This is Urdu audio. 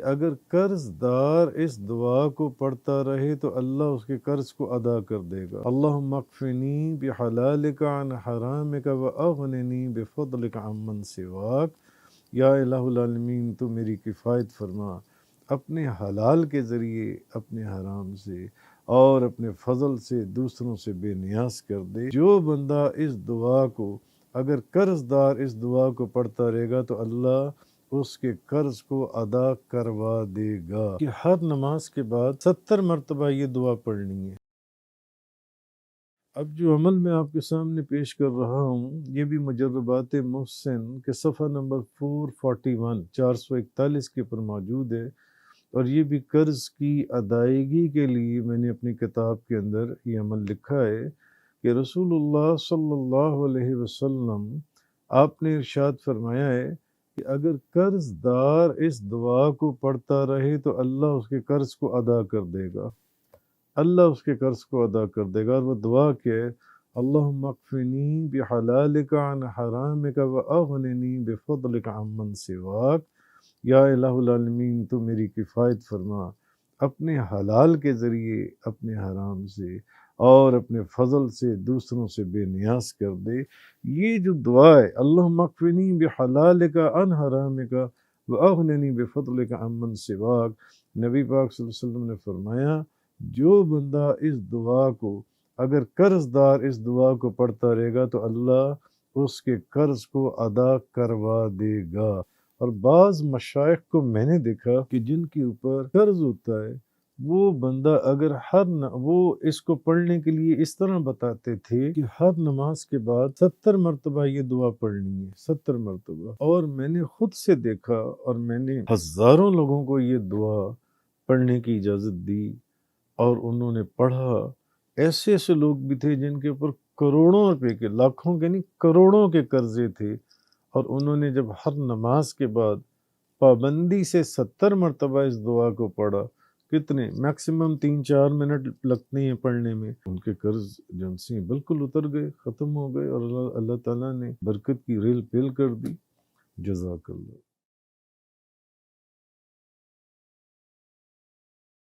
اگر قرض دار اس دعا کو پڑھتا رہے تو اللہ اس کے قرض کو ادا کر دے گا۔ اللہم اکفنی بحلالک عن حرامک واغننی بفضلک عمن سواک۔ یا الہ العالمین تو میری کفایت فرما اپنے حلال کے ذریعے اپنے حرام سے، اور اپنے فضل سے دوسروں سے بے نیاز کر دے۔ جو بندہ اس دعا کو، اگر قرض دار اس دعا کو پڑھتا رہے گا تو اللہ اس کے قرض کو ادا کروا دے گا۔ کہ ہر نماز کے بعد 70 مرتبہ یہ دعا پڑھنی ہے۔ اب جو عمل میں آپ کے سامنے پیش کر رہا ہوں یہ بھی مجربات محسن کے صفحہ نمبر 441 441 کے پر موجود ہے، اور یہ بھی قرض کی ادائیگی کے لیے میں نے اپنی کتاب کے اندر یہ عمل لکھا ہے کہ رسول اللہ صلی اللہ علیہ وسلم آپ نے ارشاد فرمایا ہے کہ اگر قرض دار اس دعا کو پڑھتا رہے تو اللہ اس کے قرض کو ادا کر دے گا، اللہ اس کے قرض کو ادا کر دے گا۔ اور وہ دعا کیا ہے؟ اللہم اکفنی بحلالک عن حرامک واغننی بفضلک عمن سواک۔ یا الہ العالمین تو میری کفایت فرما اپنے حلال کے ذریعے اپنے حرام سے، اور اپنے فضل سے دوسروں سے بے نیاز کر دے۔ یہ جو دعا ہے اللہم اکفنی بحلالک عن حرامک واغننی بفضلک عمن سواک، نبی پاک صلی اللہ علیہ وسلم نے فرمایا جو بندہ اس دعا کو، اگر قرض دار اس دعا کو پڑھتا رہے گا تو اللہ اس کے قرض کو ادا کروا دے گا۔ اور بعض مشائخ کو میں نے دیکھا کہ جن کے اوپر قرض ہوتا ہے وہ بندہ اگر وہ اس کو پڑھنے کے لیے اس طرح بتاتے تھے کہ ہر نماز کے بعد 70 مرتبہ یہ دعا پڑھنی ہے، 70 مرتبہ۔ اور میں نے خود سے دیکھا اور میں نے ہزاروں لوگوں کو یہ دعا پڑھنے کی اجازت دی اور انہوں نے پڑھا۔ ایسے ایسے لوگ بھی تھے جن کے اوپر کروڑوں روپے کے، لاکھوں کے نہیں کروڑوں کے قرضے تھے، اور انہوں نے جب ہر نماز کے بعد پابندی سے 70 مرتبہ اس دعا کو پڑھا، کتنے میکسیمم 3-4 منٹ لگتے ہیں پڑھنے میں، ان کے قرض جن سے بالکل اتر گئے، ختم ہو گئے، اور اللہ تعالیٰ نے برکت کی ریل پیل کر دی۔ جزاک اللہ۔